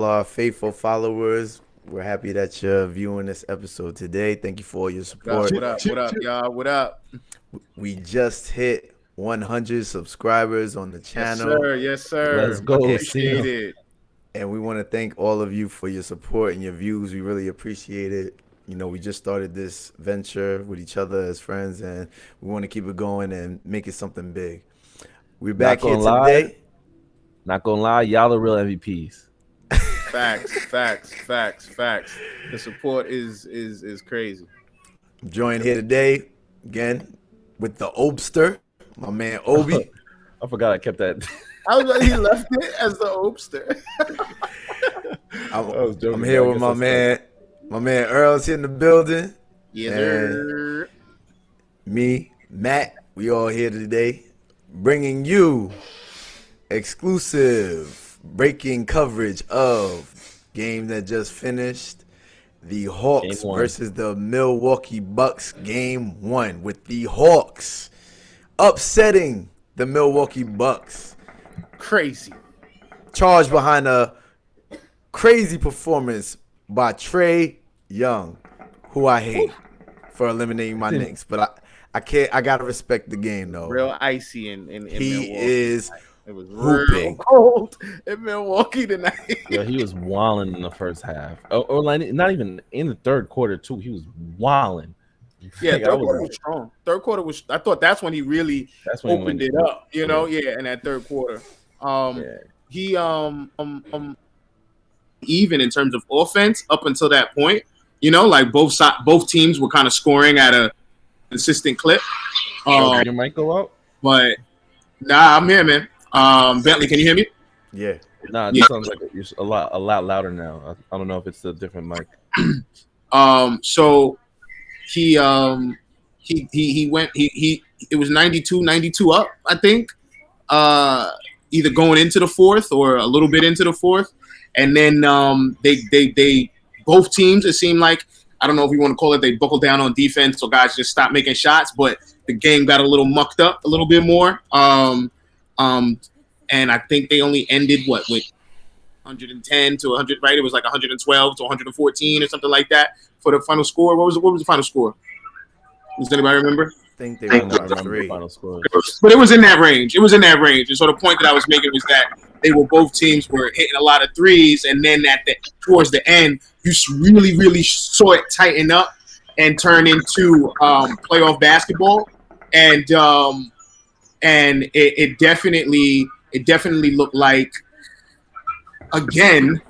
our faithful followers. We're happy that you're viewing this episode today. Thank you for all your What up? support. What up? What up, y'all? What up? We just hit 100 subscribers on the Yes, channel, sir. Yes, Let's sir. Much go, appreciate Sim. it. and we want to thank all of you for your support and your views. We really appreciate it. We just started this venture with each other as friends, and we want to keep it going and make it something big. We're Not back here gonna lie, today. y'all the real MVPs. Facts. Facts. Facts. Facts. The support is crazy. Joined here today again with the Obster, my man Obi. I forgot I kept that. I was like, he left it as the Obster. I'm, I was joking, I'm here but I with guess my that's man Earl's here in the building, Yes, and sir. me, Matt. We all here today, bringing you exclusive breaking coverage of game that just finished. The Game Hawks one. versus the Milwaukee Bucks, game one, with the Hawks upsetting the Milwaukee Bucks. Crazy. Charged behind a crazy performance by Trey Young, who I hate for eliminating my Knicks, but I can't. I gotta respect the game though. Real icy in He Milwaukee. is It was real hooping. cold in Milwaukee tonight. Yo, he was wilding in the first half, or like not even in the third quarter too. He was wilding. Yeah, Like, third quarter was strong. Third quarter was. I thought that's when he really That's when he opened went- it up. Yeah, in that third quarter. Yeah. He even in terms of offense up until that point. Like both teams were kind of scoring at a consistent clip. Did your mic go out? But nah, I'm here, man. Bentley, can you hear me? Yeah. Nah, Yeah. it sounds like you're a lot louder now. I don't know if it's a different mic. So he went he it was 92 up, I think. Either going into the fourth or a little bit into the fourth. And then they both teams, it seemed like, I don't know if you want to call it, they buckled down on defense, so guys just stopped making shots, but the game got a little mucked up a little bit more. And I think they only ended with 110 to 100, right? It was like 112 to 114 or something like that for the final score. What was the final score? Does anybody remember? I think they I won don't by remember the 3. final score. But it was in that range. And so the point that I was making was that both teams were hitting a lot of threes, and then towards the end, you really saw it tighten up and turn into playoff basketball, and it definitely looked like, again,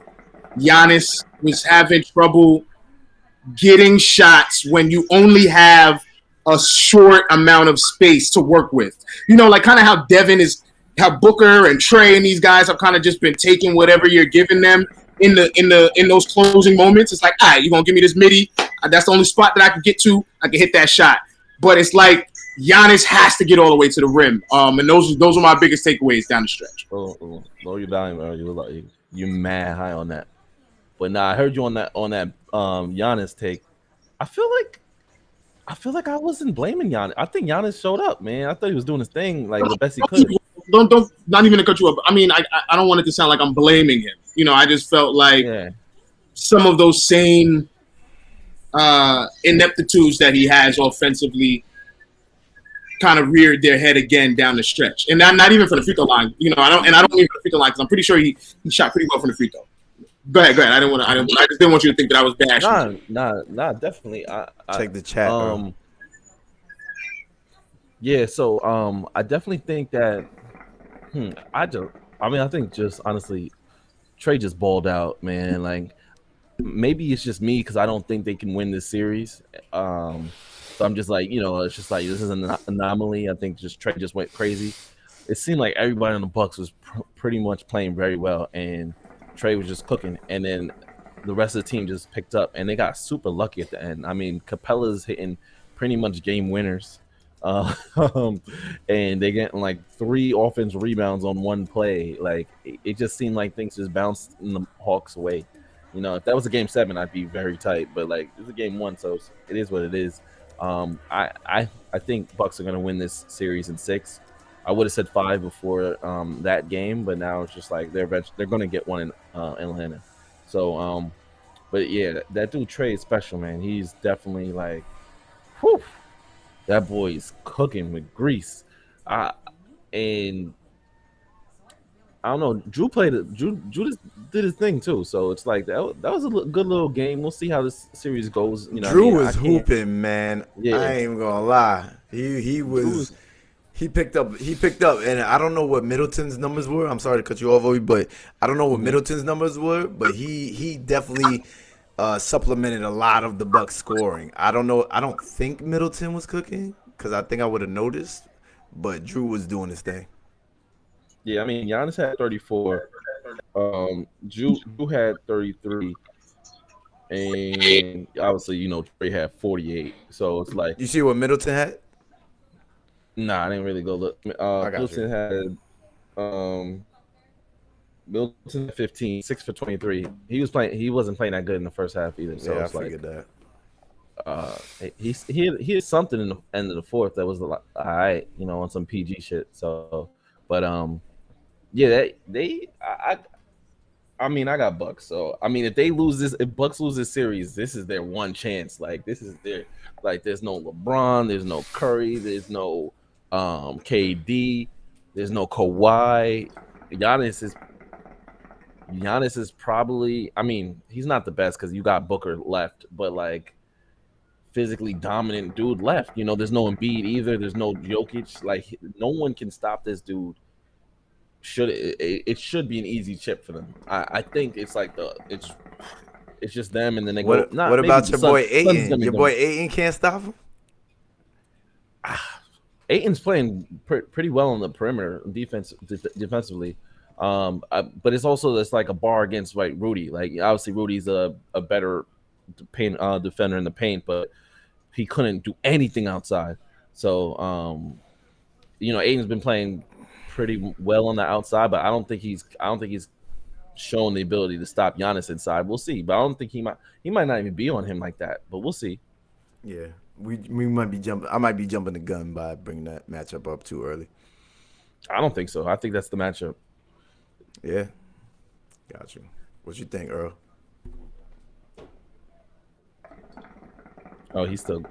Giannis was having trouble getting shots when you only have a short amount of space to work with. Like kind of how Booker and Trey and these guys have kind of just been taking whatever you're giving them in those closing moments. It's like, all right, you're gonna give me this midi. That's the only spot that I can get to. I can hit that shot. But it's like Giannis has to get all the way to the rim. And those are my biggest takeaways down the stretch. Lower your volume, bro. You mad high on that. But nah, I heard you on that Giannis take. I feel like I wasn't blaming Giannis. I think Giannis showed up, man. I thought he was doing his thing like the best he could. Don't not even to cut you up. I mean, I don't want it to sound like I'm blaming him. I just felt like some of those same ineptitudes that he has offensively kind of reared their head again down the stretch, and not even for the free throw line. I don't mean for the free throw line because I'm pretty sure he shot pretty well from the free throw. Go ahead. I just didn't want you to think that I was bashing. Nah, definitely. Check the chat. Yeah, so I definitely think that I think just honestly Trey just balled out, man. Like maybe it's just me because I don't think they can win this series. So I'm just like, it's just like this is an anomaly. I think just Trey just went crazy. It seemed like everybody on the Bucks was pretty much playing very well, and Trey was just cooking. And then the rest of the team just picked up, and they got super lucky at the end. I mean, Capella's hitting pretty much game winners. And they getting like 3 offense rebounds on one play. Like it just seemed like things just bounced in the Hawks' way. If that was a game 7, I'd be very tight. But like it's a game 1, so it is what it is. I think Bucks are gonna win this series in 6. I would have said 5 before that game, but now it's just like they're gonna get one in Atlanta. So but yeah, that dude Trey is special, man. He's definitely like, whew, that boy is cooking with grease. I and I don't know. Drew played it. Drew just did his thing too. So it's like that was a good little game. We'll see how this series goes. You know, what I Drew mean, I was can't. hooping, man. Yeah, I ain't even gonna lie. He Drew was was. he picked up, and I don't know what Middleton's numbers were. I'm sorry to cut you off, Obi, but I don't know what Mhm. Middleton's numbers were. But he definitely supplemented a lot of the Bucks scoring. I don't know. I don't think Middleton was cooking because I think I would have noticed, but Drew was doing his thing. Yeah, I mean, Giannis had 34. Drew had 33, and obviously, Trey had 48. So it's like, You see what Middleton had? nah, I didn't really go look. I got you. Middleton had um Middleton had 15, 6 for 23. He was playing. He wasn't playing that good in the first half either. So Yeah, I it's like, figured that. uh, he had something in the end of the fourth that was like, all right, on some PG shit. So, but yeah, I mean, I got Bucks. So I mean, if Bucks lose this series, this is their one chance. Like this is their like. There's no LeBron. There's no Curry. There's no KD. There's no Kawhi. Giannis is Giannis is probably. I mean, he's not the best because you got Booker left, but like physically dominant dude left. There's no Embiid either. There's no Jokic. Like no one can stop this dude. It should be an easy chip for them. I think it's like it's just them, and then they go. What Not maybe about the your boy Suns Ayton? gonna Your be them. boy Ayton can't stop him. Ayton's playing pretty well on the perimeter defensively. But it's also this like a bar against like Rudy. Like obviously Rudy's a better paint defender in the paint, but he couldn't do anything outside. So Aiden's been playing pretty well on the outside, but I don't think he's shown the ability to stop Giannis inside. We'll see, but I don't think he might not even be on him like that. But we'll see. Yeah, we might be jumping. I might be jumping the gun by bringing that matchup up too early. I don't think so. I think that's the matchup. Yeah, got you. What you think, Earl? Oh, he's still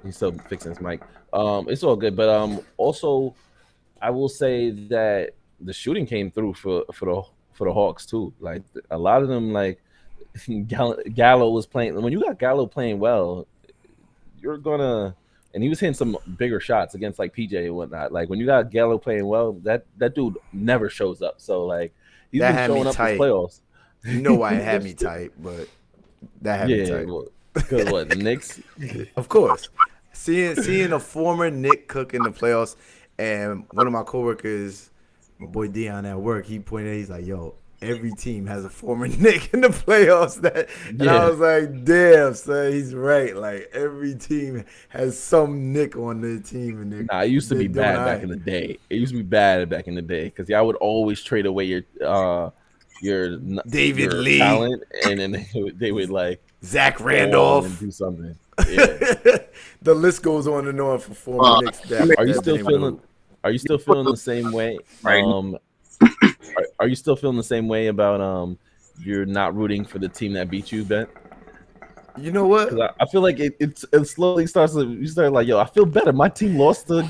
fixing his mic. It's all good, but also I will say that the shooting came through for the Hawks too. Like a lot of them, like Gallo was playing. When you got Gallo playing well, you're gonna. And he was hitting some bigger shots against like PJ and whatnot. Like when you got Gallo playing well, that dude never shows up. So like he's That been had me showing up this tight. playoffs. You know why it had me tight, but that had me Yeah, tight. because what the Knicks? Of course, seeing a former Nick cook in the playoffs, and one of my coworkers, my boy Dion at work, he pointed. He's like, "Yo, every team has a former Nick in the playoffs." And I Yeah, was like, "Damn, son, he's right. Like every team has some Nick on their team, and nah, it used to they're be doing bad all back right." in the day. It used to be bad back in the day because y'all would always trade away your David your Lee, talent, and then they would like Zach go on and Randolph. do something. Yeah. The list goes on and on for former Uh, Knicks I mean, Are you that still been able to feeling? hoop. Are you still feeling the same way? right. Are you still feeling the same way about you're not rooting for the team that beat you, Ben? You know what? Because I feel like it slowly starts to you start like, yo, I feel better. My team lost to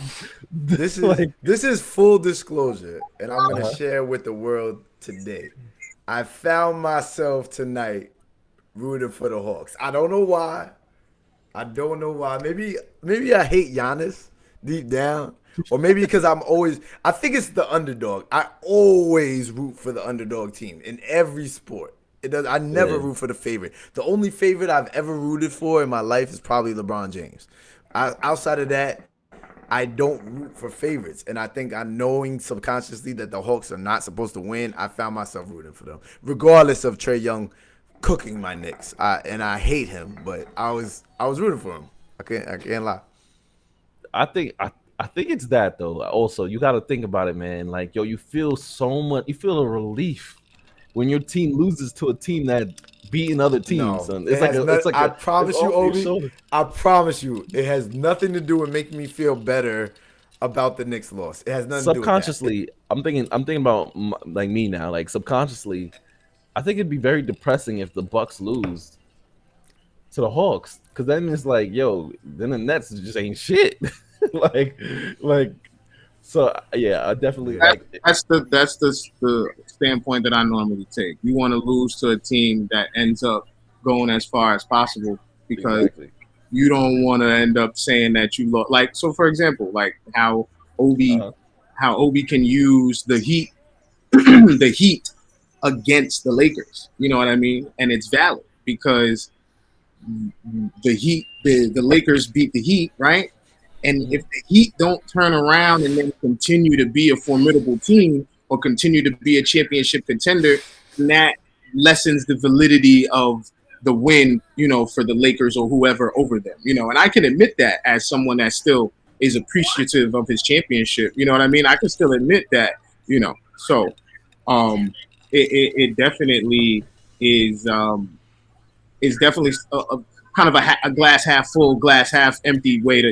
like This is full disclosure, and I'm gonna uh-huh. share with the world today. I found myself tonight rooting for the Hawks. I don't know why. I don't know why. Maybe I hate Giannis deep down, or maybe because I think it's the underdog. I always root for the underdog team in every sport. It does. I never Yeah. root for the favorite. The only favorite I've ever rooted for in my life is probably LeBron James. Outside of that, I don't root for favorites. And I think I knowing subconsciously that the Hawks are not supposed to win, I found myself rooting for them. Regardless of Trae Young cooking my Knicks. And I hate him, but I was rooting for him. I can't lie. I think it's that though. Also, you got to think about it, man. Like, yo, you feel so much. You feel a relief when your team loses to a team that beating other teams. No. Son. It has not I It's promise you, off your Obi, shoulder. I promise you, it has nothing to do with making me feel better about the Knicks loss. It has nothing to do with that. Subconsciously, I'm thinking about like me now. Like subconsciously, I think it'd be very depressing if the Bucks lose to the Hawks, because then it's like, yo, then the Nets just ain't shit. like, like, so yeah, I definitely like. That's the standpoint that I normally take. You want to lose to a team that ends up going as far as possible because Exactly. you don't want to end up saying that you lost. Like, so for example, like Uh-huh. how Obi can use the Heat the Heat against the Lakers. You know what I mean? And it's valid because the Lakers beat the Heat, right? And Mhm. if the Heat don't turn around and then continue to be a formidable team or continue to be a championship contender, then that lessens the validity of the win, for the Lakers or whoever over them, And I can admit that as someone that still is appreciative of his championship. You know what I mean? I can still admit that, So, it definitely is definitely a kind of a glass half full, glass half empty way to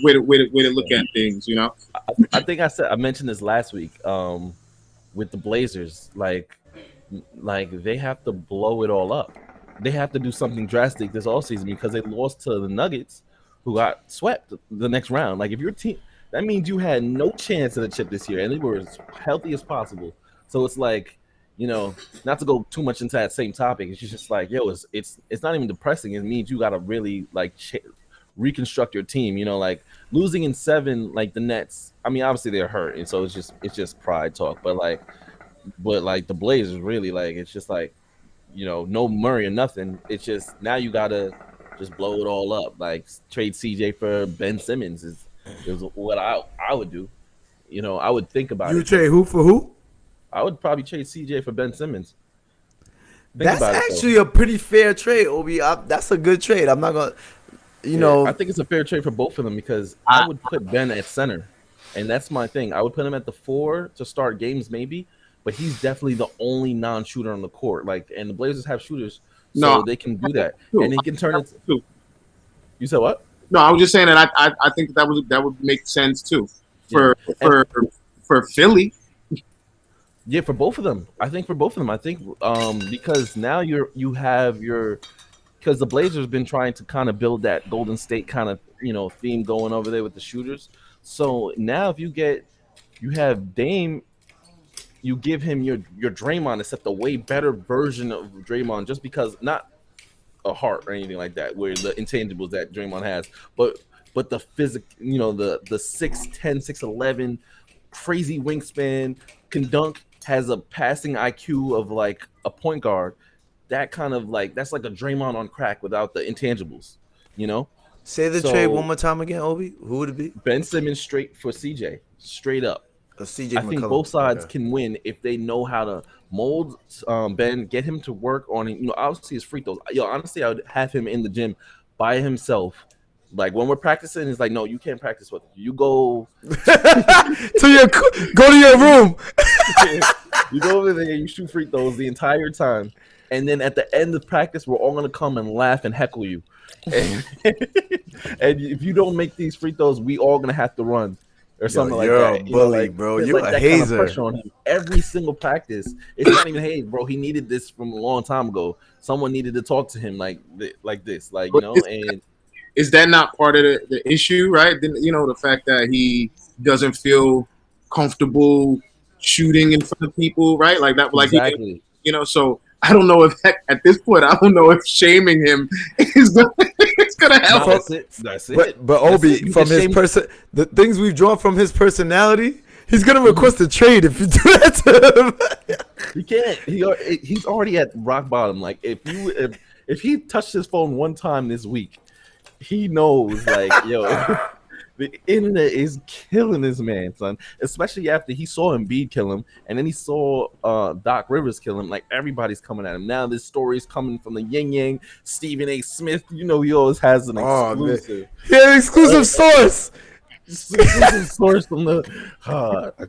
way to look at things. I think I mentioned this last week. With the Blazers, like they have to blow it all up. They have to do something drastic this offseason because they lost to the Nuggets, who got swept the next round. Like if your team, that means you had no chance at a chip this year, and they were as healthy as possible. So it's like, not to go too much into that same topic. It's just like, yo, it's not even depressing. It means you got to really reconstruct your team. Like losing in 7, like the Nets. I mean, obviously they're hurt, and so it's just pride talk. But the Blazers really, like, it's just like, no Murray or nothing. It's just now you gotta just blow it all up. Like trade CJ for Ben Simmons is what I would do. I would think about You it. trade who for who? I would probably trade CJ for Ben Simmons. Think That's about it though. actually a pretty fair trade, Obi. That's a good trade. I'm not gonna, you Yeah, I know, think it's a fair trade for both of them because I would put Ben at center, and that's my thing. I would put him at the 4 to start games, maybe, but he's definitely the only non-shooter on the court. Like, and the Blazers have shooters, No, so they can do that, too. and he can turn it. You said what? No, I was just saying that I think that would make sense too Yeah, for and for Philly. yeah, for both of them. I think for both of them. I think because now you have your because the Blazers have been trying to kind of build that Golden State kind of theme going over there with the shooters. So now if you have Dame, you give him your Draymond, except a way better version of Draymond, just because not a heart or anything like that, where the intangibles that Draymond has, but the physic, the 6'10", 6'11", crazy wingspan, can dunk, has a passing IQ of like a point guard. That kind of that's like a Draymond on crack without the intangibles, you know. say the trade one So more time again, Obi. Who would it be? Ben Simmons straight for CJ, straight up. CJ I think McCollum. both sides Okay. can win if they know how to mold Ben, get him to work on it. Obviously his free throws. Yo, honestly, I would have him in the gym by himself. Like when we're practicing, it's like, no, you can't practice with him. You go, Go to your room. you go over there, you shoot free throws the entire time, and then at the end of practice, we're all gonna come and laugh and heckle you. And, and if you don't make these free throws, we all gonna have to run. Or something like you're that. a bully, bro. There's You're like a that kind of hazer. pressure on him every single practice. It's not even haze, bro. He needed this from a long time ago. Someone needed to talk to him like this, and Is that not part of the issue, right? Then, the fact that he doesn't feel comfortable shooting in front of people, right? Like that, exactly. So I don't know if at this point, I don't know if shaming him is gonna No, help. that's it. That's it. But That's Obi, it. You from can his shame- person, the things we've drawn from his personality, he's gonna request a trade if you do that to him. He can't. He's already at rock bottom. Like if he touched his phone one time this week, he knows like yo, the internet is killing this man, son. Especially after he saw Embiid kill him, and then he saw Doc Rivers kill him. Like everybody's coming at him now. This story's coming from the Yin Yang, Stephen A. Smith. He always has an Oh, man. exclusive. Yeah, an exclusive source. Exclusive source from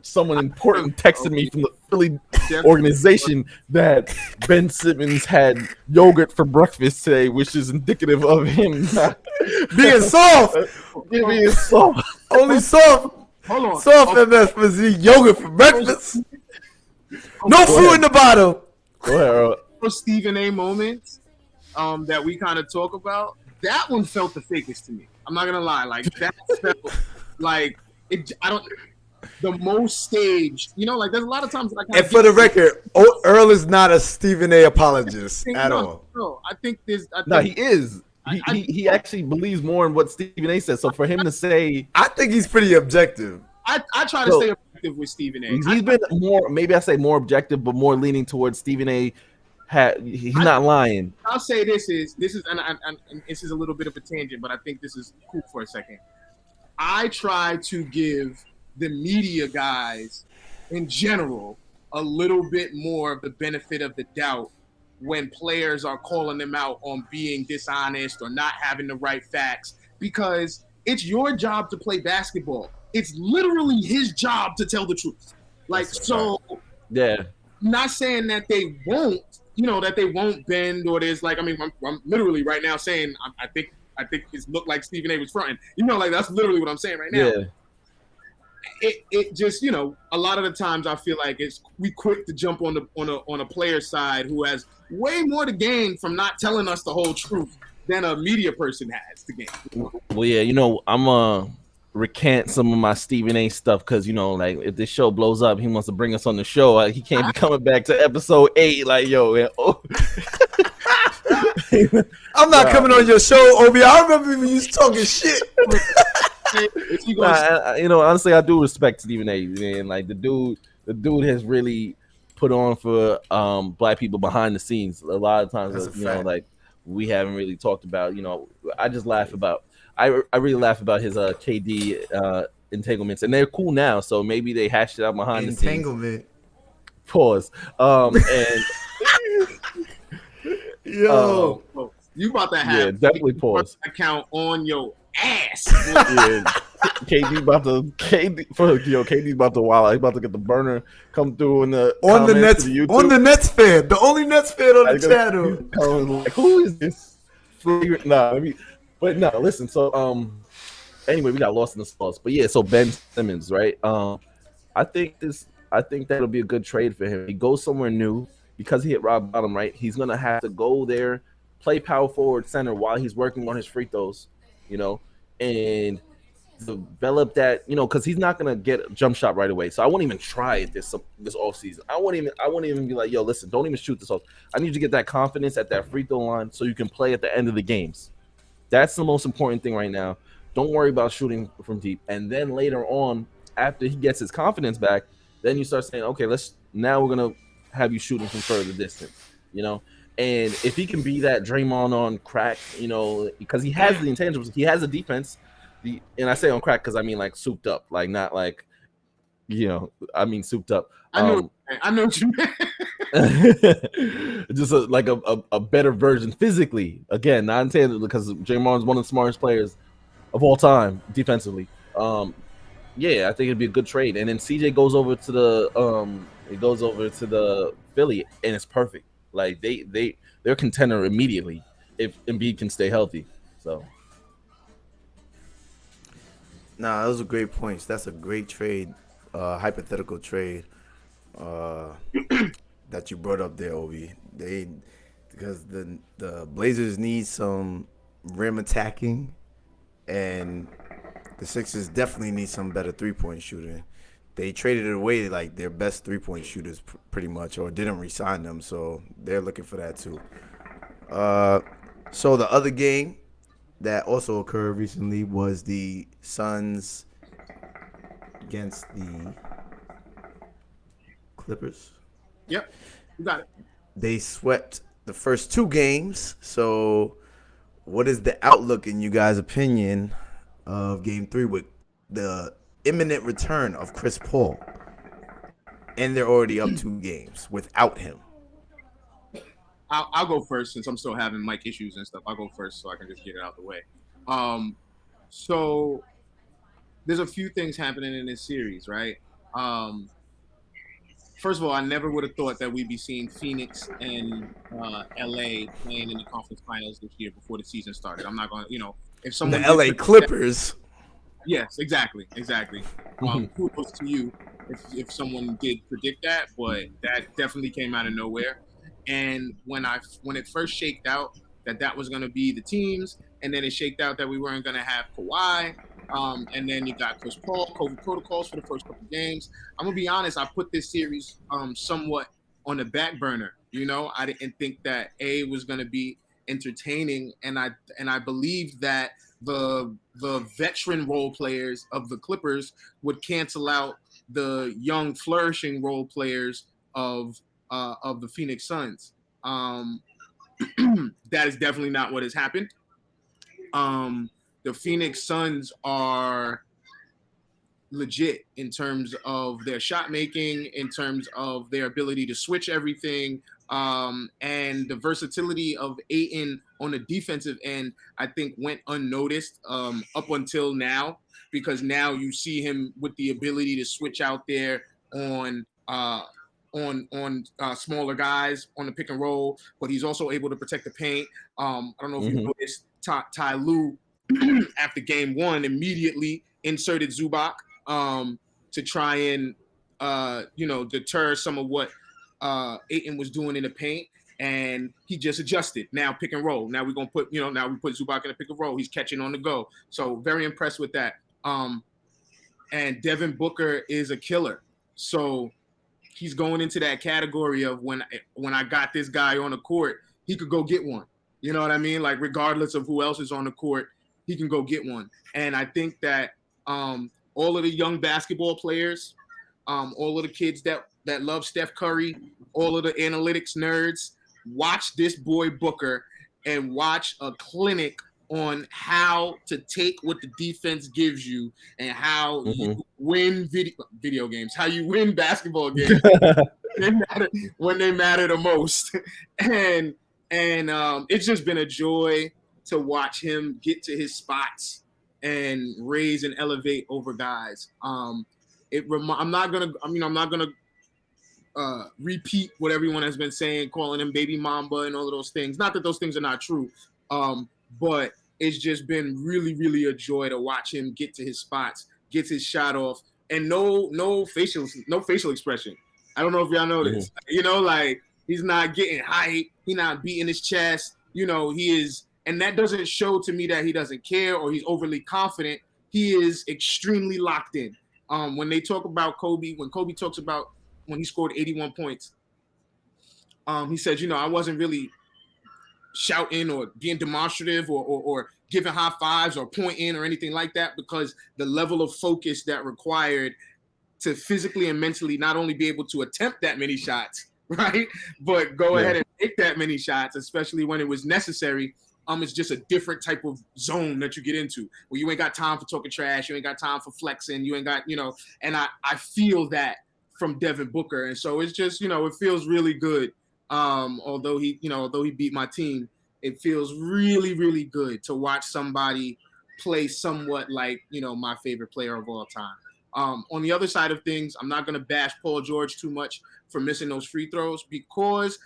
someone important texted me from the Philly organization that Ben Simmons had yogurt for breakfast today, which is indicative of him not Being soft. being soft. Only soft. Hold on. Soft MS for Z. Yogurt for breakfast. No fruit in the bottom. Go ahead, Earl. Stephen A. moments that we kind of talk about, that one felt the fakest to me. I'm not gonna lie, like that felt like it. I don't the most staged. You know, like there's a lot of times that I kind And of for the record, Earl is not a Stephen A. apologist at all. No, I think there's. No, he is. I He actually believes more in what Stephen A. says. So for him to say, I think he's pretty objective. I try to stay objective with Stephen A. He's been more, maybe I say more objective, but more leaning towards Stephen A. He's not lying. I'll say this is and this is a little bit of a tangent, but I think this is cool for a second. I try to give the media guys in general a little bit more of the benefit of the doubt when players are calling them out on being dishonest or not having the right facts, because it's your job to play basketball. It's literally his job to tell the truth. Like, so yeah, not saying that they won't, that they won't bend, or there's like, I mean, I'm literally right now saying I think it's looked like Stephen A. was fronting. Like that's literally what I'm saying right now. Yeah. It just, a lot of the times I feel like we quick to jump on a player side who has way more to gain from not telling us the whole truth than a media person has to gain. Well, yeah, I'm recant some of my Stephen A. stuff because like if this show blows up, he wants to bring us on the show. He can't be coming back to episode 8. Like, yo, man, I'm not coming on your show, Obi. I remember when you was talking shit. Honestly, I do respect Stephen A. Man, like the dude has really put on for black people behind the scenes. A lot of times, like we haven't really talked about. I just laugh about. I really laugh about his KD entanglements, and they're cool now. So maybe they hashed it out behind the scenes. Entanglement. Pause. And yo, you about to have definitely pause account on your ass. KD's about to wow. He's about to get the burner come through in the on the Nets fan, the only Nets fan on the channel. Like, who is this? But no, listen. So anyway, we got lost in the sauce. But yeah, so Ben Simmons, right? I think that'll be a good trade for him. He goes somewhere new because he hit rock bottom, right? He's gonna have to go there, play power forward, center while he's working on his free throws, and develop that, because he's not gonna get a jump shot right away. So I won't even try it this off season. I won't even be like, yo, listen, don't even shoot this off. I need you to get that confidence at that free throw line so you can play at the end of the games. That's the most important thing right now. Don't worry about shooting from deep. And then later on, after he gets his confidence back, then you start saying, okay, now we're gonna have you shooting from further distance, And if he can be that Draymond on crack, because he has the intangibles, he has a defense. And I say on crack because I mean like souped up, like not like, I mean souped up. I know what you meant. Just like a better version physically. Again, not intended because Draymond's one of the smartest players of all time defensively. Yeah, I think it'd be a good trade. And then CJ goes over to the Philly, and it's perfect. Like they're contender immediately if Embiid can stay healthy. So. Nah, those are great points. That's a great trade, hypothetical trade that you brought up there, Obi. Because the Blazers need some rim attacking, and the Sixers definitely need some better 3-point shooting. They traded it away like their best 3-point shooters pretty much, or didn't re-sign them, so they're looking for that too. So the other game that also occurred recently was the Suns against the Clippers. Yep, you got it. They swept the first 2 games. So what is the outlook, in you guys' opinion, of Game 3 with the imminent return of Chris Paul? And they're already up 2 games without him. I'll go first since I'm still having mic issues and stuff. I'll go first so I can just get it out the way. So there's a few things happening in this series, right? First of all, I never would have thought that we'd be seeing Phoenix and LA playing in the conference finals this year before the season started. I'm not going to, if someone the LA Clippers. Yes, exactly. Kudos to you if someone did predict that, but that definitely came out of nowhere. And when it first shaked out that was going to be the teams, and then it shaked out that we weren't going to have Kawhi, and then you got Chris Paul, COVID protocols for the first couple games. I'm gonna be honest, I put this series somewhat on the back burner. You know, I didn't think that A was going to be entertaining, and I believe that the veteran role players of the Clippers would cancel out the young flourishing role players of the Phoenix Suns. That is definitely not what has happened. The Phoenix Suns are legit in terms of their shot making, in terms of their ability to switch everything, and the versatility of Ayton on the defensive end, I think went unnoticed up until now, because now you see him with the ability to switch out there on smaller guys on the pick and roll, but he's also able to protect the paint. I don't know if you noticed, Ty Lue after game one immediately inserted Zubac to try and deter some of what Ayton was doing in the paint, and he just adjusted. Now pick and roll. Now we're gonna put now we put Zubac in a pick and roll. He's catching on the go. So very impressed with that. And Devin Booker is a killer. So he's going into that category of when I got this guy on the court, he could go get one. You know what I mean? Like regardless of who else is on the court, he can go get one. And I think that all of the young basketball players, all of the kids that love Steph Curry, all of the analytics nerds, watch this boy Booker and watch a clinic on how to take what the defense gives you and how you win video games, how you win basketball games when they matter the most. And it's just been a joy to watch him get to his spots and raise and elevate over guys. I'm not gonna repeat what everyone has been saying, calling him baby mamba and all of those things. Not that those things are not true, but it's just been really, really a joy to watch him get to his spots, gets his shot off, and no facial expression. I don't know if y'all noticed. You know, like he's not getting hype, he's not beating his chest. You know, he is, and that doesn't show to me that he doesn't care or he's overly confident. He is extremely locked in. When they talk about Kobe, when Kobe talks about when he scored 81 points, he said, I wasn't really shouting or being demonstrative or giving high fives or pointing or anything like that, because the level of focus that required to physically and mentally not only be able to attempt that many shots, right, but go ahead and take that many shots, especially when it was necessary. It's just a different type of zone that you get into where you ain't got time for talking trash, you ain't got time for flexing, you ain't got, and I feel that from Devin Booker. And so it's just, it feels really good. Although he beat my team, it feels really, really good to watch somebody play somewhat like, my favorite player of all time. On the other side of things, I'm not going to bash Paul George too much for missing those free throws, because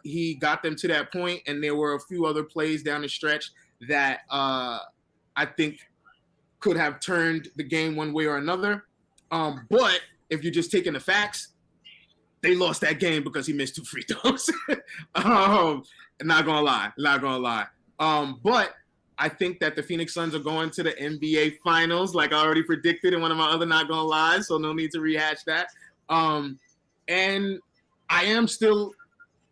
he got them to that point, and there were a few other plays down the stretch that I think could have turned the game one way or another. But if you're just taking the facts, they lost that game because he missed 2 free throws. Not gonna lie. But I think that the Phoenix Suns are going to the NBA Finals, like I already predicted in one of my other not gonna lie, so no need to rehash that. And I am still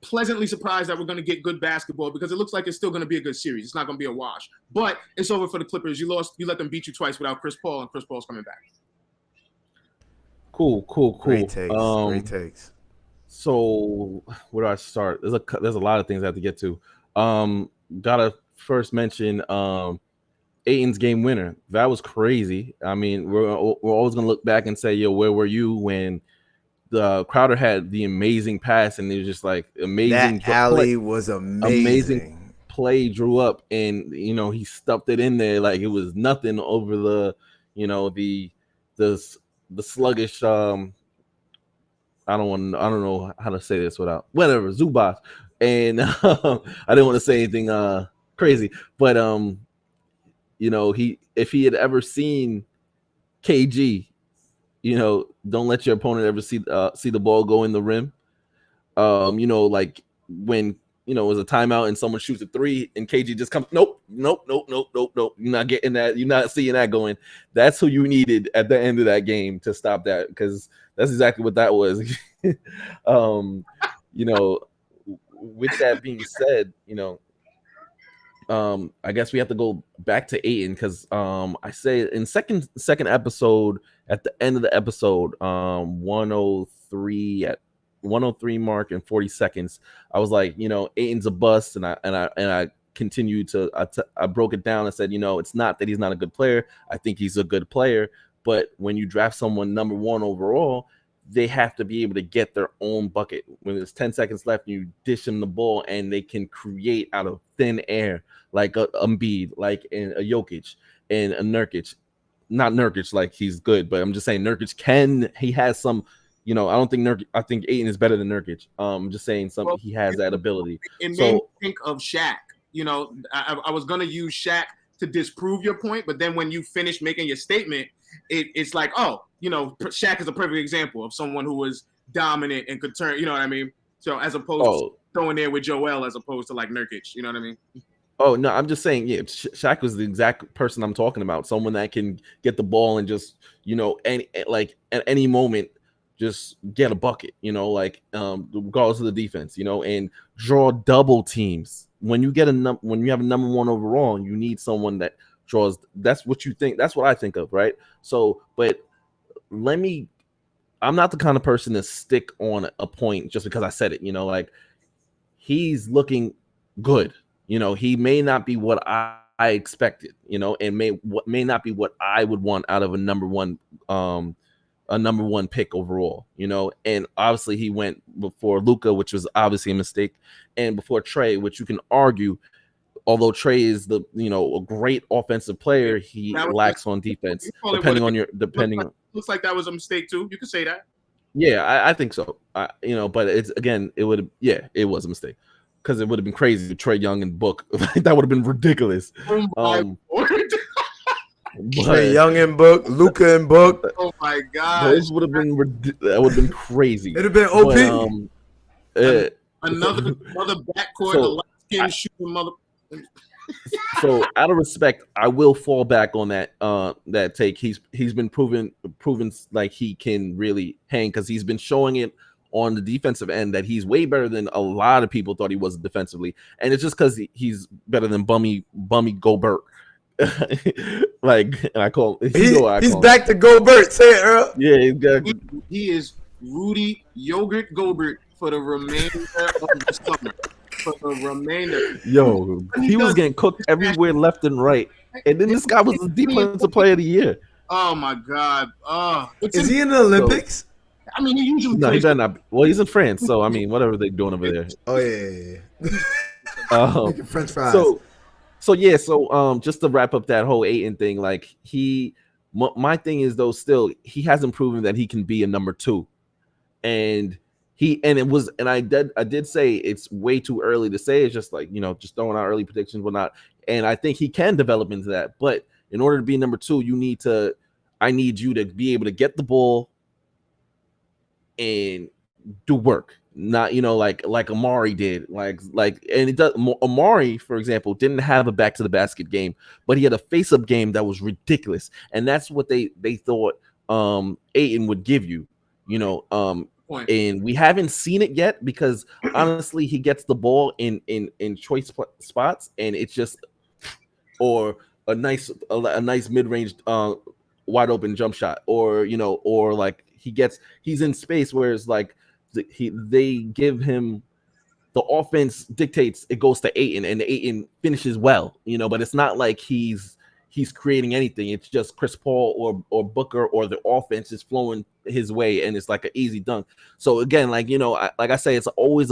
pleasantly surprised that we're going to get good basketball, because it looks like it's still going to be a good series. It's not going to be a wash, but it's over for the Clippers. You let them beat you twice without Chris Paul, and Chris Paul's coming back. Cool. Great takes. So where do I start? There's a lot of things I have to get to. Gotta first mention Ayton's game winner. That was crazy. I mean, we're always gonna look back and say, yo, where were you when the Crowder had the amazing pass, and it was just like amazing. That alley was amazing. Play drew up, and he stuffed it in there like it was nothing over the sluggish. I don't know how to say this without whatever Zubac, and I didn't want to say anything crazy, but if he had ever seen KG. Don't let your opponent ever see the ball go in the rim. Like when it was a timeout and someone shoots a three and KG just comes, nope. You're not getting that. You're not seeing that going. That's who you needed at the end of that game to stop that, because that's exactly what that was. You know, with that being said, I guess we have to go back to Ayton, because I say in second episode, at the end of the episode, 103 at 103 mark and 40 seconds, I was like, Ayton's a bust, and I continued to I broke it down and said, it's not that he's not a good player. I think he's a good player, but when you draft someone number 1 overall, they have to be able to get their own bucket. When there's 10 seconds left, you dish them the ball, and they can create out of thin air, like a Embiid, like a Jokic, and a Nurkic. Not Nurkic like he's good, but I'm just saying Nurkic he has some, I think Ayton is better than Nurkic. I'm just saying he has that ability. It made me think of Shaq. I was going to use Shaq to disprove your point, but then when you finish making your statement, it's like, Shaq is a perfect example of someone who was dominant and could turn, you know what I mean? So as opposed to throwing there with Joel, as opposed to like Nurkic, you know what I mean? Oh, no, I'm just saying, yeah, Shaq was the exact person I'm talking about. Someone that can get the ball and just, at any moment, just get a bucket, regardless of the defense, and draw double teams. When you when you have a number 1 overall, you need someone that draws. That's what you think. That's what I think of, right? So, but I'm not the kind of person to stick on a point just because I said it. He's looking good. He may not be what I expected, and may not be what I would want out of a number 1 pick overall, and obviously he went before Luka, which was obviously a mistake, and before Trey, which you can argue, although Trey is a great offensive player, he lacks on defense. Looks like that was a mistake too. You could say that. Yeah, I think so. But it was a mistake, because it would have been crazy if Trey Young and Book. That would have been ridiculous. Trey Young and Book, Luka and Book. Oh my God! Those would have been that would have been crazy. It'd have been OP. Another backcourt, light-skinned shooting mother. So out of respect, I will fall back on that take. He's been proven like he can really hang, because he's been showing it on the defensive end that he's way better than a lot of people thought he was defensively, and it's just because he's better than bummy Gobert. And I call he's back to Gobert. Say it, Earl. Yeah, exactly. He is Rudy Yogurt Gobert for the remainder of the summer. For the remainder. Yo, he was getting cooked everywhere, left and right, and then this guy was the defensive player of the year. Oh my God! Is he in the Olympics? I mean, he usually no, he better not. Well, he's in France, so I mean, whatever they're doing over there. Oh yeah. French fries. So just to wrap up that whole Ayton thing, like my thing is though, still he hasn't proven that he can be a number 2, and I did say it's way too early to say. It's just like, just throwing out early predictions, whatnot, and I think he can develop into that. But in order to be number 2, I need you to be able to get the ball and do work. Not like Amari did, and it does. Amari, for example, didn't have a back to the basket game, but he had a face up game that was ridiculous, and that's what they thought Ayton would give you, and we haven't seen it yet, because honestly, he gets the ball in choice spots, and it's just or a nice mid range wide open jump shot, or like he's in space where it's like they give him the offense dictates it goes to Ayton, and Ayton finishes well, but it's not like he's creating anything. It's just Chris Paul or Booker, or the offense is flowing his way, and it's like an easy dunk. So again, like I say, it's always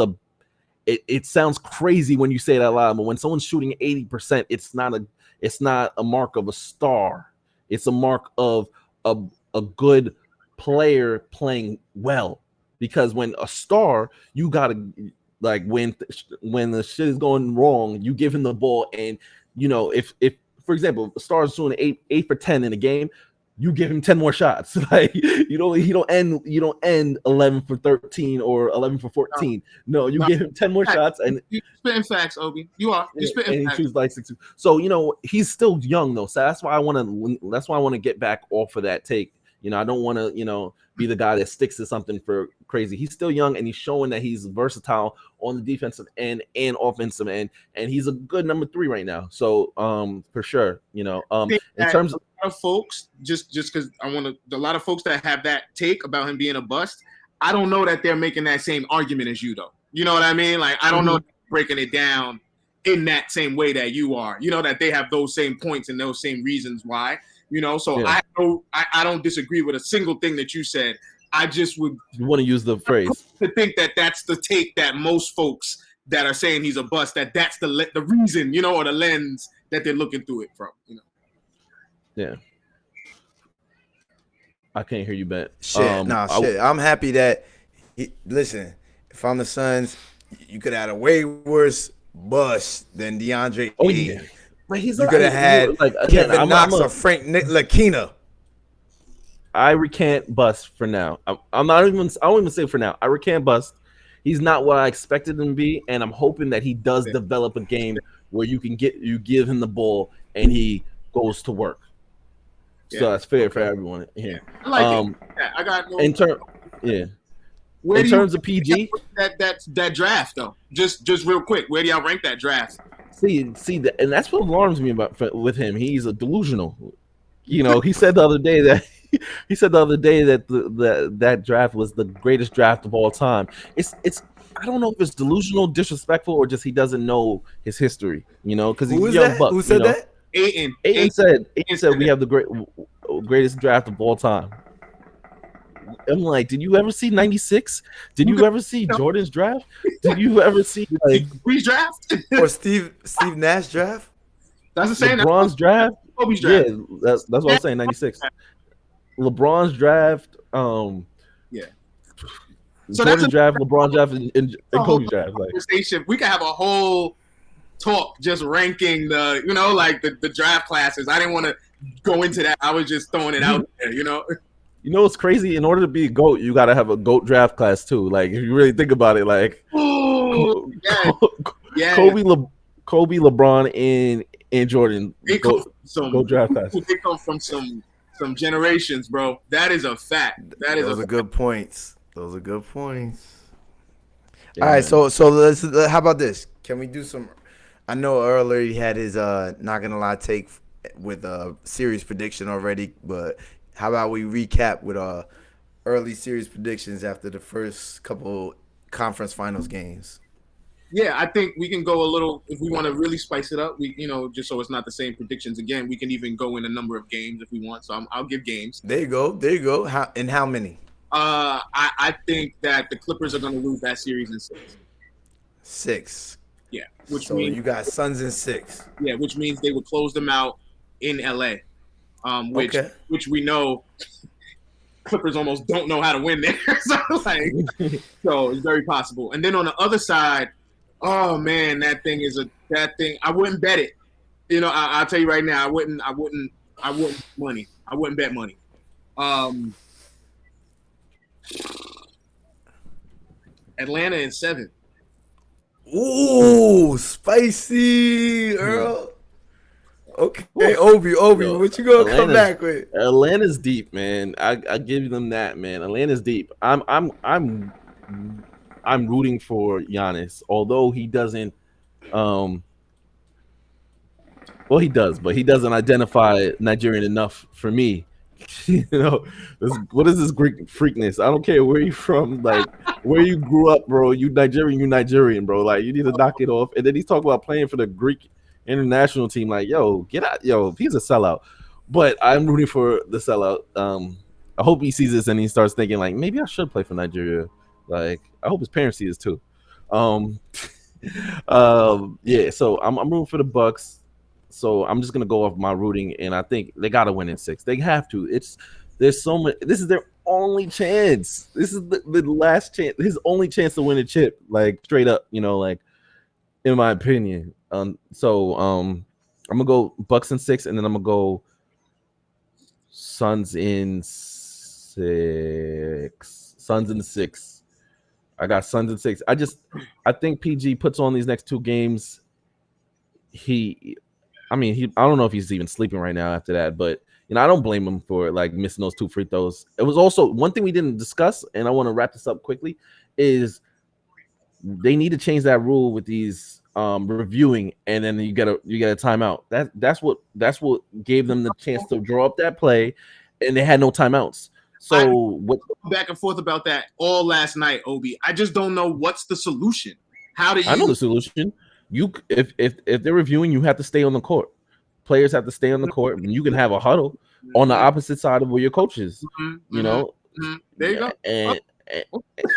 it sounds crazy when you say it out loud, but when someone's shooting 80%, it's not a mark of a star. It's a mark of a good player playing well. Because when a star, you gotta, like, when the shit is going wrong, you give him the ball, and if for example, a star is doing 8 for 10 in a game, you give him 10 more shots. Like you don't end 11 for 13 or 11 for 14. No, you give him 10 more shots and you spitting facts, Obi. You're spitting and he facts. shoots like 6. So he's still young though. So that's why I want to get back off of that take. I don't want to be the guy that sticks to something for crazy. He's still young and he's showing that he's versatile on the defensive end and offensive end, and he's a good number 3 right now. So for sure, in terms of a lot of folks, just because a lot of folks that have that take about him being a bust, I don't know that they're making that same argument as you though. You know what I mean? Like I don't know breaking it down in that same way that you are. That they have those same points and those same reasons why. So yeah. I don't disagree with a single thing that you said. I just would want to use the phrase to think that that's the take that most folks that are saying he's a bust, that's the reason, or the lens that they're looking through it from, Yeah. I can't hear you, Ben. Shit. I'm happy that listen, if I'm the Suns, you could have had a way worse bust than DeAndre. Oh yeah. But you could have had Kevin Knox or Frank Ntilikina. I recant bust for now. I won't even say for now. I recant bust. He's not what I expected him to be, and I'm hoping that he does develop a game where you give him the ball and he goes to work. Yeah. So that's fair for everyone here. I like it. Yeah, I got no. In terms of PG, that draft though. Just real quick, where do y'all rank that draft? See that, and that's what alarms me with him. He's a delusional. He said the other day that that draft was the greatest draft of all time. It's I don't know if it's delusional, disrespectful, or just he doesn't know his history. Because he's a young buck. Who said that? Ayton said we have the greatest draft of all time. I'm like, did you ever see 96? Did you ever see Jordan's draft? Did you ever see Kobe's draft or Steve Nash draft? That's the same. LeBron's draft. Kobe's draft. Yeah, that's what I'm saying. 96. LeBron's draft. Yeah. So Jordan's draft, LeBron's draft, and Kobe's draft. Conversation. We could have a whole talk just ranking the draft classes. I didn't want to go into that. I was just throwing it out there. You know what's crazy? In order to be a GOAT, you gotta have a GOAT draft class too. Like if you really think about it, like Kobe, LeBron, and Jordan GOAT draft class. They come from some generations, bro. That is a fact. Those are good points. Those are good points. Yeah, all right, so let's. How about this? Can we do some? I know earlier he had his not gonna lie take with a series prediction already, but. How about we recap with early series predictions after the first couple conference finals games? Yeah, I think we can go a little if we want to really spice it up. We, just so it's not the same predictions again. We can even go in a number of games if we want. So I'll give games. There you go. How many? I think that the Clippers are going to lose that series in 6. 6. Yeah, which so means you got Suns in 6. Yeah, which means they would close them out in LA. Which we know Clippers almost don't know how to win there. So it's very possible. And then on the other side, oh man, that thing. I wouldn't bet it. I'll tell you right now, I wouldn't money. I wouldn't bet money. Atlanta in 7. Ooh, spicy, Earl. Okay, Obi, what you gonna come back with? Atlanta's deep, man. I give them that, man. Atlanta's deep. I'm rooting for Giannis, although he doesn't. Well, he does, but he doesn't identify Nigerian enough for me. What is this Greek freakness? I don't care where you from, like where you grew up, bro. You Nigerian, bro. Like you need to knock it off. And then he's talking about playing for the Greek international team. Like, yo, get out, yo. He's a sellout. But I'm rooting for the sellout. I hope he sees this and he starts thinking like, maybe I should play for Nigeria. Like, I hope his parents see this too. Yeah. So I'm rooting for the Bucks. So I'm just gonna go off my rooting, and I think they gotta win in 6. They have to. There's so much. This is their only chance. This is the last chance. His only chance to win a chip. Like straight up, like in my opinion. So I'm gonna go Bucks in 6, and then I'm gonna go Suns in 6. Suns in 6. I got Suns in 6. I think PG puts on these next 2 games. I don't know if he's even sleeping right now after that, but I don't blame him for like missing those 2 free throws. It was also one thing we didn't discuss, and I want to wrap this up quickly, is they need to change that rule with these reviewing, and then you get a timeout. That's what gave them the chance to draw up that play, and they had no timeouts. So what? Back and forth about that all last night, Obi. I just don't know what's the solution. How do you? I know the solution. If they're reviewing, you have to stay on the court. Players have to stay on the court, and you can have a huddle on the opposite side of where your coach is. You know, there you go.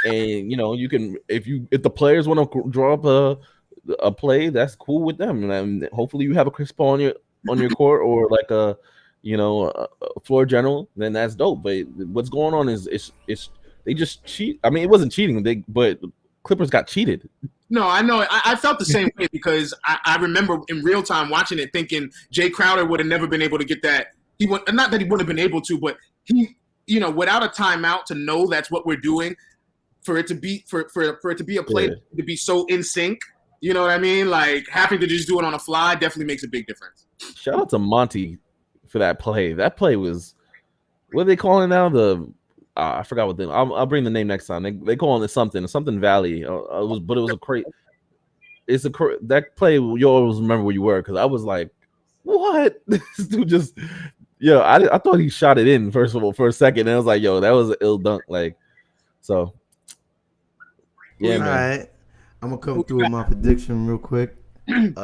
And you can if the players want to draw up a play, that's cool with them, and hopefully you have a Chris Paul on your court, or like a floor general, then that's dope. But what's going on is they just cheat. I mean, it wasn't cheating, but Clippers got cheated. No, I know. I felt the same way because I remember in real time watching it, thinking Jay Crowder would have never been able to get that. Not that he wouldn't have been able to, but he, without a timeout, to know that's what we're doing, for it to be for it to be a play to be so in sync. You know what I mean? Like having to just do it on a fly definitely makes a big difference. Shout out to Monty for that play. That play was, what are they calling now? I forgot what I'll bring the name next time. They calling it something Valley. It was a great. That play. You always remember where you were, because I was like, what? This dude just, I thought he shot it in first of all for a second, and I was like, yo, that was an ill dunk. Like, so yeah, man. All right, I'm gonna come through with my prediction real quick. Be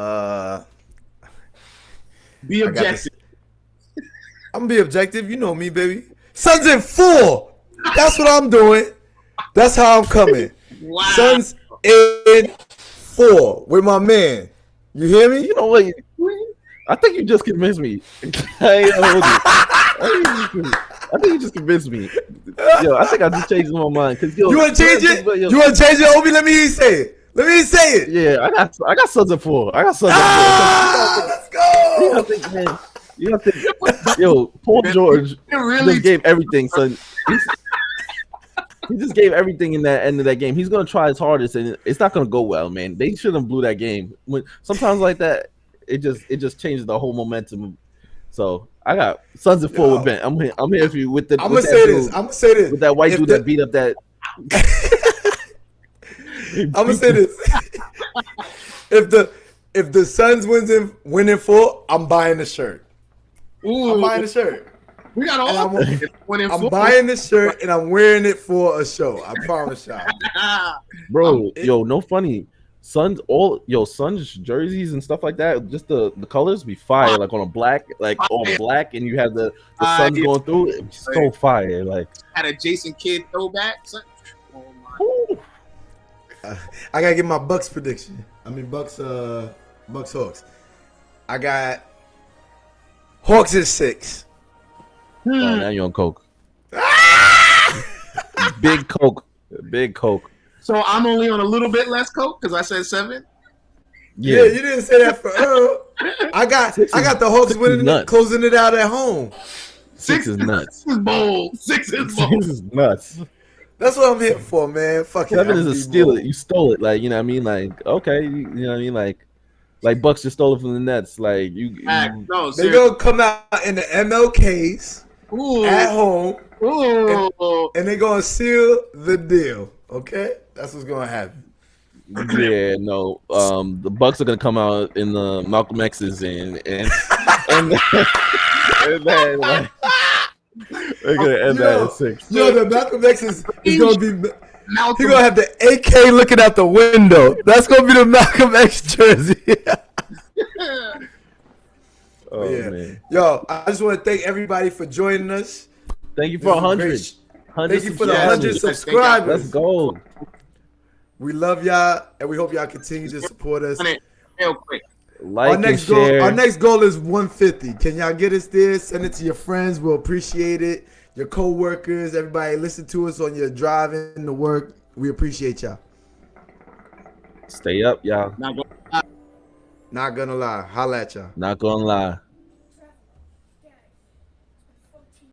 objective. I'm gonna be objective. You know me, baby. Suns in 4. That's what I'm doing. That's how I'm coming. Wow. Suns in 4 with my man. You hear me? You know what? I think you just convinced me. I think you just convinced me. Yo, I think I just changed my mind. You want to change it? You want to change it, Obi? Let me hear you say it. Yeah, I got Suns at 4. Let's go. You gotta think, yo, Paul George just gave everything, son. He just gave everything in that end of that game. He's gonna try his hardest, and it's not gonna go well, man. They shouldn't have blew that game. Sometimes like that, it just changes the whole momentum. So I got Suns at 4 with Ben. I'm here for you with the. I'm gonna say this with that white dude that beat up that. I'm gonna say this. If the Suns win in 4, I'm buying the shirt. Ooh. I'm buying the shirt. We got all. I'm buying the shirt and I'm wearing it for a show. I promise y'all. Bro, no funny. Suns jerseys and stuff like that. Just the colors be fire, like on a black, and you have the Suns going through. It's so fire, like had a Jason Kidd throwback. Oh my. I gotta get my Bucks prediction. I mean Bucks Hawks. I got Hawks is 6. Oh, now you're on coke. Big coke. So I'm only on a little bit less coke because I said 7. Yeah, you didn't say that for Earl. I got the Hawks winning, closing it out at home. 6 is nuts. 6 is bold. 6 is bold. 6 is nuts. That's what I'm here for, man. Fuck 7 is a steal. You stole it, like, you know what I mean? Like, okay, you know what I mean? Like Bucks just stole it from the Nets. Like they're gonna come out in the MLKs at home, and they're gonna seal the deal. Okay, that's what's gonna happen. Yeah, no. The Bucks are gonna come out in the Malcolm X's and they're gonna end that at 6. Yo, the Malcolm X is gonna be. He's gonna have the AK looking out the window. That's gonna be the Malcolm X jersey. Oh, yeah. Man. Yo, I just want to thank everybody for joining us. Thank you for 100. Thank you for the 100 subscribers. Let's go. We love y'all, and we hope y'all continue to support us. Real quick. Like and share. Our next goal is 150. Can y'all get us there? Send it to your friends. We'll appreciate it. Your co-workers, everybody, listen to us on your driving to work. We appreciate y'all. Stay up, y'all. Not gonna lie. Holla at y'all. Not gonna lie.